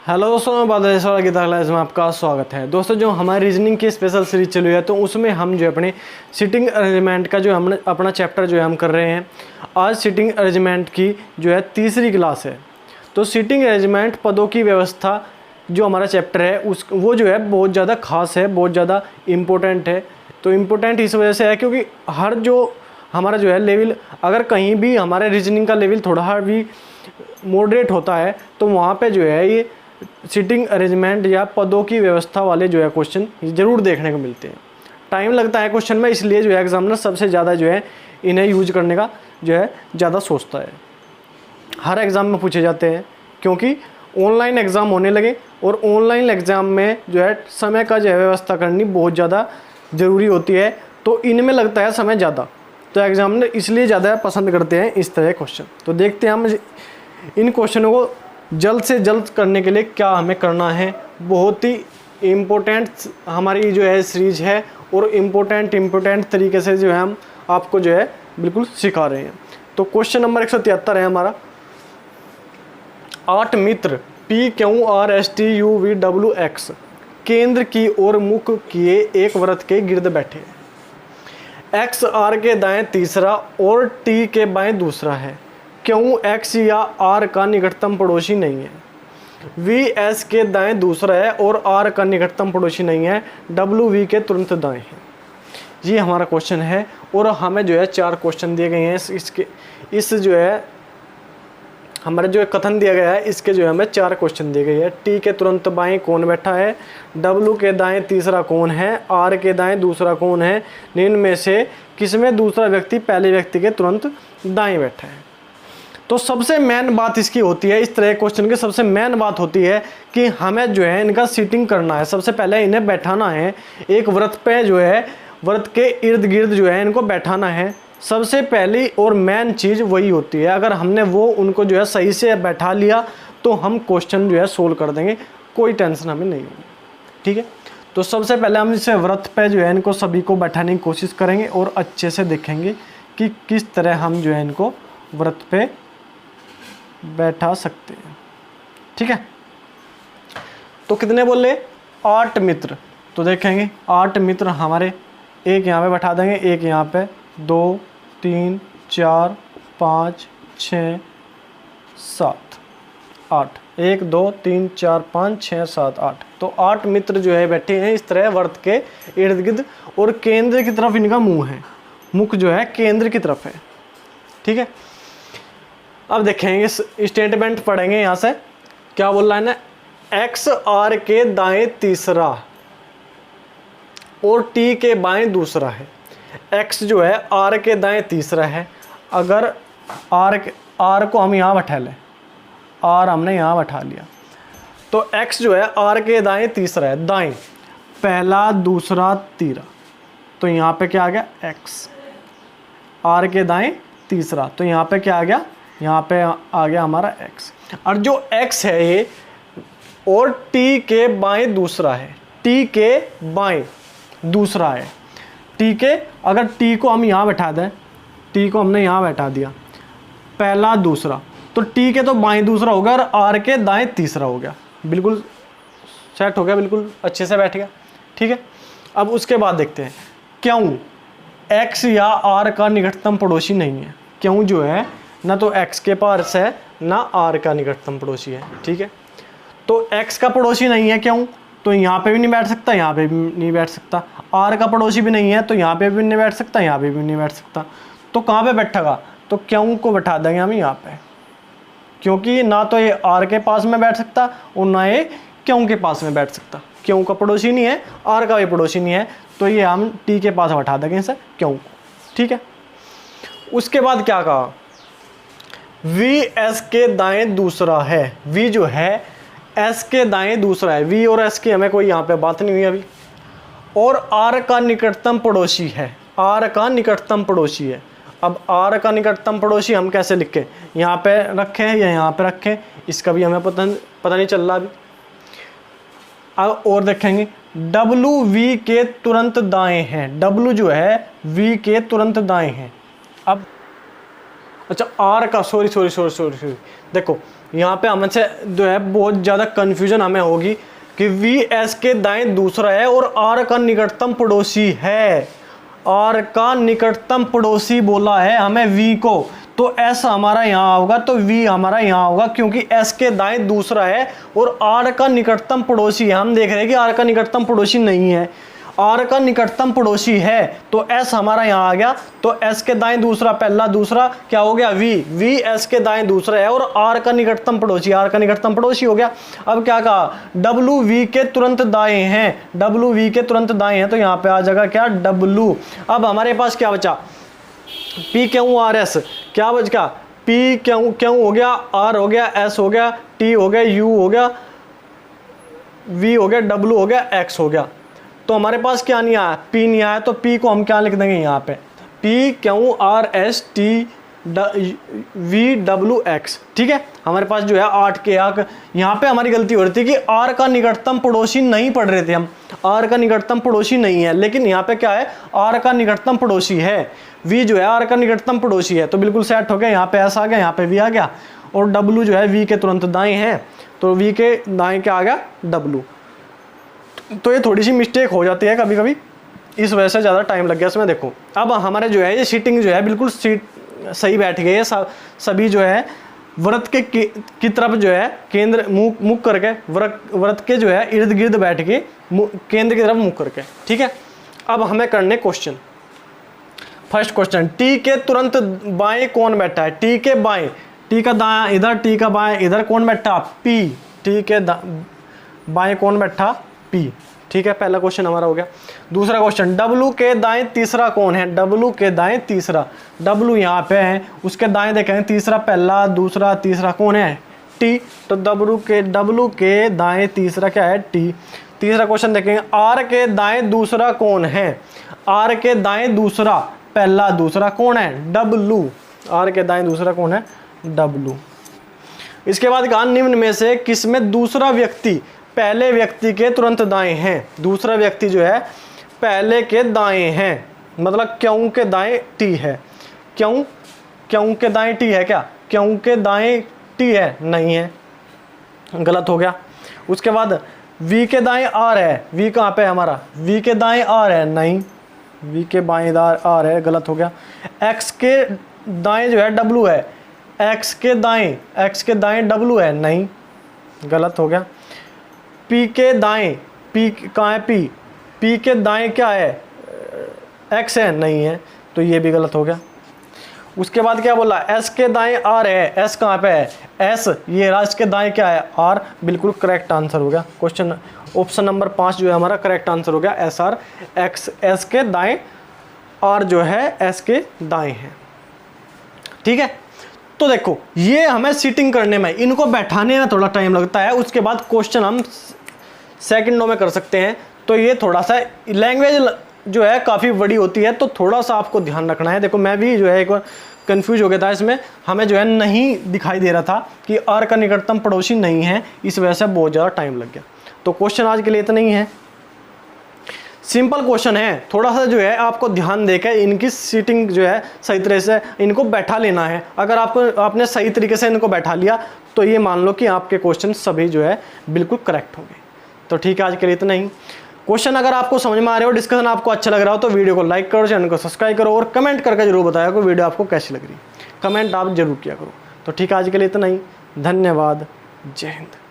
Hello दोस्तों, मैं बादल गीता क्लास में आपका स्वागत है। दोस्तों, जो हमारी रीजनिंग की स्पेशल सीरीज चली है तो उसमें हम जो अपने सिटिंग अरेंजमेंट का जो हमने अपना चैप्टर जो है हम कर रहे हैं। आज सिटिंग अरेंजमेंट की जो है तीसरी क्लास है। तो सिटिंग अरेंजमेंट पदों की व्यवस्था जो हमारा चैप्टर है वो जो है बहुत ज़्यादा खास है, बहुत ज़्यादा इम्पोर्टेंट है। तो इम्पोर्टेंट इस वजह से है क्योंकि हर जो हमारा जो है लेवल, अगर कहीं भी हमारे रीजनिंग का लेवल थोड़ा भी मॉडरेट होता है तो वहाँ पे जो है ये सिटिंग अरेंजमेंट या पदों की व्यवस्था वाले जो है क्वेश्चन ज़रूर देखने को मिलते हैं। टाइम लगता है क्वेश्चन में, इसलिए जो है एग्जामिनर सबसे ज़्यादा जो है इन्हें यूज करने का जो है ज़्यादा सोचता है। हर एग्ज़ाम में पूछे जाते हैं क्योंकि ऑनलाइन एग्ज़ाम होने लगे और ऑनलाइन एग्ज़ाम में जो है समय का जो है व्यवस्था करनी बहुत ज़्यादा ज़रूरी होती है। तो इनमें लगता है समय ज़्यादा, तो एग्जामिनर इसलिए ज़्यादा पसंद करते हैं इस तरह क्वेश्चन। तो देखते हैं हम इन क्वेश्चनों को जल्द से जल्द करने के लिए क्या हमें करना है। बहुत ही इम्पोर्टेंट हमारी जो है सीरीज है और इम्पोर्टेंट तरीके से जो है हम आपको जो है बिल्कुल सिखा रहे हैं। तो क्वेश्चन नंबर 173 है हमारा। 8 मित्र PQRSTUVWX केंद्र की ओर मुख किए एक वृत्त के गिर्द बैठे। X R के दाएं तीसरा और T के बाएं दूसरा है। क्यों X या R का निकटतम पड़ोसी नहीं है। V S के दाएं दूसरा है और R का निकटतम पड़ोसी नहीं है। W V के तुरंत दाएं है। ये हमारा क्वेश्चन है और हमें जो है 4 क्वेश्चन दिए गए हैं। इस जो है हमारा जो कथन दिया गया है इसके जो है हमें 4 क्वेश्चन दिए गए हैं। T के तुरंत बाएं कौन बैठा है, W के दाएं तीसरा कौन है, R के दाएं दूसरा कौन है, निम्न में से किसमें दूसरा व्यक्ति पहले व्यक्ति के तुरंत दाएं बैठा है। तो सबसे मेन बात इसकी होती है, इस तरह क्वेश्चन की सबसे मेन बात होती है कि हमें जो है इनका सीटिंग करना है। सबसे पहले इन्हें बैठाना है एक वृत्त पे, जो है वृत्त के इर्द गिर्द जो है इनको बैठाना है। सबसे पहली और मेन चीज़ वही होती है। अगर हमने वो उनको जो है सही से बैठा लिया तो हम क्वेश्चन जो है सोल्व कर देंगे, कोई टेंशन हमें नहीं होगी। ठीक है, तो सबसे पहले हम इसे वृत्त पे जो है इनको सभी को बैठाने की कोशिश करेंगे और अच्छे से देखेंगे कि किस तरह हम जो है इनको वृत्त पे बैठा सकते हैं। ठीक है, तो कितने बोले 8 मित्र। तो देखेंगे 8 मित्र हमारे, एक यहाँ पे बैठा देंगे, एक यहाँ पे, 2 3 4 5 6 7 8, 1 2 3 4 5 6 7 8। तो 8 मित्र जो है बैठे हैं इस तरह वृत्त के इर्द गिर्द और केंद्र की तरफ इनका मुंह है। मुख जो है केंद्र की तरफ है। ठीक है, अब देखेंगे स्टेटमेंट पढ़ेंगे। यहाँ से क्या बोल रहा है ना, X R के दाएं तीसरा और T के बाएं दूसरा है। X जो है R के दाएं तीसरा है। अगर R को हम यहाँ बैठा लें, R हमने यहाँ बैठा लिया, तो X जो है R के दाएं तीसरा है। दाएं पहला दूसरा तीसरा, तो यहाँ पे क्या आ गया X। R के दाएं तीसरा, तो यहाँ पे क्या आ गया, यहाँ पे आ गया हमारा X। और जो X है ये और T के बाएं दूसरा है। T के बाएं दूसरा है। T के, अगर T को हम यहाँ बैठा दें, T को हमने यहाँ बैठा दिया, पहला दूसरा, तो T के तो बाएं दूसरा हो गया और R के दाएं तीसरा हो गया। बिल्कुल सेट हो गया, बिल्कुल अच्छे से बैठ गया। ठीक है, अब उसके बाद देखते हैं क्यों X या R का निकटतम पड़ोसी नहीं है। क्यों जो है ना तो X के पास है ना R का निकटतम पड़ोसी है। ठीक है, तो X का पड़ोसी नहीं है क्यों, तो यहाँ पे भी नहीं बैठ सकता, यहाँ पे भी नहीं बैठ सकता। R का पड़ोसी भी नहीं है तो यहाँ पे भी नहीं बैठ सकता, यहाँ पे भी नहीं बैठ सकता। तो कहाँ पे बैठेगा, तो क्यों को बैठा देंगे हम यहाँ पे, क्योंकि ना तो ये R के पास में बैठ सकता और ना ये क्यों के पास में बैठ सकता। क्यों का पड़ोसी नहीं है, R का भी पड़ोसी नहीं है, तो ये हम T के पास बैठा देंगे इसे क्यों को। ठीक है, उसके बाद क्या कहा, V S के दाएं दूसरा है। V जो है S के दाएं दूसरा है। V और S की हमें कोई यहाँ पे बात नहीं हुई अभी। और R का निकटतम पड़ोसी है। R का निकटतम पड़ोसी है। अब R का निकटतम पड़ोसी हम कैसे लिखें, यहाँ पे रखें या यहाँ पे रखें, इसका भी हमें पता नहीं चल रहा अभी। अब और देखेंगे W V के तुरंत दाएं हैं। W जो है V के तुरंत दाएं हैं। अब अच्छा R का सॉरी देखो यहाँ पे हमसे जो है बहुत ज़्यादा कन्फ्यूजन हमें होगी कि वी एस के दाएं दूसरा है और आर का निकटतम पड़ोसी है। आर का निकटतम पड़ोसी बोला है हमें वी को, तो एस हमारा यहाँ होगा तो वी हमारा यहाँ होगा, क्योंकि एस के दाएं दूसरा है और आर का निकटतम पड़ोसी है। हम देख रहे हैं कि आर का निकटतम पड़ोसी नहीं है, आर का निकटतम पड़ोसी है, तो एस हमारा यहाँ आ गया। तो एस के दाएं दूसरा, पहला दूसरा क्या हो गया वी, वी एस के दाएं दूसरा है और आर का निकटतम पड़ोसी, आर का निकटतम पड़ोसी हो गया। अब क्या कहा, डब्लू वी के तुरंत दाएं हैं, डब्लू वी के तुरंत दाएं हैं, तो यहाँ पे आ जाएगा क्या, डब्लू। अब हमारे पास क्या बचा, पी क्यू आर एस, क्या बच गया, पी क्यू क्यू हो गया, आर हो गया, एस हो गया, टी हो गया, यू हो गया, वी हो गया, डब्लू हो गया, एक्स हो गया। तो हमारे पास क्या नहीं आया, पी नहीं आया, तो पी को हम क्या लिख देंगे यहाँ पे, P Q R S T V W x. ठीक है, हमारे पास जो है 8 के आंक। यहाँ पे हमारी गलती हो रही थी कि आर का निकटतम पड़ोसी नहीं पढ़ रहे थे हम, आर का निकटतम पड़ोसी नहीं है, लेकिन यहाँ पे क्या है, आर का निकटतम पड़ोसी है, वी जो है आर का निकटतम पड़ोसी है, तो बिल्कुल सेट हो गया। यहाँ पे एस आ गया, यहाँ पे वी आ गया, और डब्लू जो है वी के तुरंत दाएं है, तो वी के दाएं क्या आ गया, डब्लू। तो ये थोड़ी सी मिस्टेक हो जाती है कभी कभी, इस वजह से ज़्यादा टाइम लग गया इसमें। देखो अब हमारे जो है ये सीटिंग जो है बिल्कुल सीट सही बैठ गई है, सभी जो है व्रत के की तरफ जो है केंद्र मुख करके, व्रत के जो है इर्द गिर्द बैठ के केंद्र की तरफ मुख करके। ठीक है, अब हमें करने क्वेश्चन। फर्स्ट क्वेश्चन, टी के तुरंत बाएं कौन बैठा है, टी के बाएं, टी का दायां इधर, टी का बाएं इधर, कौन बैठा, पी। टी के बाएं कौन बैठा, पी। ठीक है, पहला क्वेश्चन हमारा हो गया। दूसरा क्वेश्चन, डब्लू के दाएं तीसरा कौन है, डब्लू के दाएं तीसरा, डब्लू यहाँ पे है, उसके दाएं देखेंगे तीसरा, पहला दूसरा तीसरा कौन है, टी, तो डब्लू के दाएं तीसरा क्या है, टी। तीसरा क्वेश्चन देखेंगे, आर के दाएं दूसरा कौन है, आर के दाएं दूसरा, पहला दूसरा कौन है, डब्लू, आर के दाएं दूसरा कौन है, डब्लू। इसके बाद कहा, निम्न में से किसमें दूसरा व्यक्ति पहले व्यक्ति के तुरंत दाएं हैं, दूसरा व्यक्ति जो है पहले के दाएं हैं, मतलब क्यों के दाएं टी है, क्यों के दाएं टी है, क्या क्यों के दाएं टी है, नहीं है, गलत हो गया। उसके बाद वी के दाएं आर है, वी कहाँ पे है हमारा, वी के दाएं आर है, नहीं, वी के बाएं आर है, गलत हो गया। एक्स के दाएं जो है डब्लू है, एक्स के दाएं डब्लू है, नहीं, गलत हो गया। पी के दाएं, पी कहाँ है, पी के दाएं क्या है, एक्स है, नहीं है, तो ये भी गलत हो गया। उसके बाद क्या बोला, एस के दाएं आर है, एस कहाँ पे है, एस, ये एस के दाएं क्या है, आर, बिल्कुल करेक्ट आंसर हो गया। क्वेश्चन ऑप्शन नंबर 5 जो है हमारा करेक्ट आंसर हो गया, एस आर एक्स, एस के दाएं, आर जो है एस के दाएं है। ठीक है, तो देखो ये हमें सीटिंग करने में, इनको बैठाने में थोड़ा टाइम लगता है, उसके बाद क्वेश्चन हम सेकंडों में कर सकते हैं। तो ये थोड़ा सा लैंग्वेज जो है काफ़ी बड़ी होती है, तो थोड़ा सा आपको ध्यान रखना है। देखो मैं भी जो है एक बार कंफ्यूज हो गया था इसमें, हमें जो है नहीं दिखाई दे रहा था कि आर का निकटतम पड़ोसी नहीं है, इस वजह से बहुत ज़्यादा टाइम लग गया। तो क्वेश्चन आज के लिए इतना ही है, सिंपल क्वेश्चन है, थोड़ा सा जो है आपको ध्यान देकर इनकी सीटिंग जो है सही तरह से इनको बैठा लेना है। अगर आपने सही तरीके से इनको बैठा लिया तो ये मान लो कि आपके क्वेश्चन सभी जो है बिल्कुल करेक्ट होंगे। तो ठीक है, आज के लिए इतना ही। क्वेश्चन अगर आपको समझ में आ रहे हो, डिस्कशन आपको अच्छा लग रहा हो, तो वीडियो को लाइक करो, चैनल को सब्सक्राइब करो और कमेंट करके जरूर बताया कि वीडियो आपको कैसी लग रही है, कमेंट आप जरूर किया करो। तो ठीक है, आज के लिए इतना ही, धन्यवाद, जय हिंद।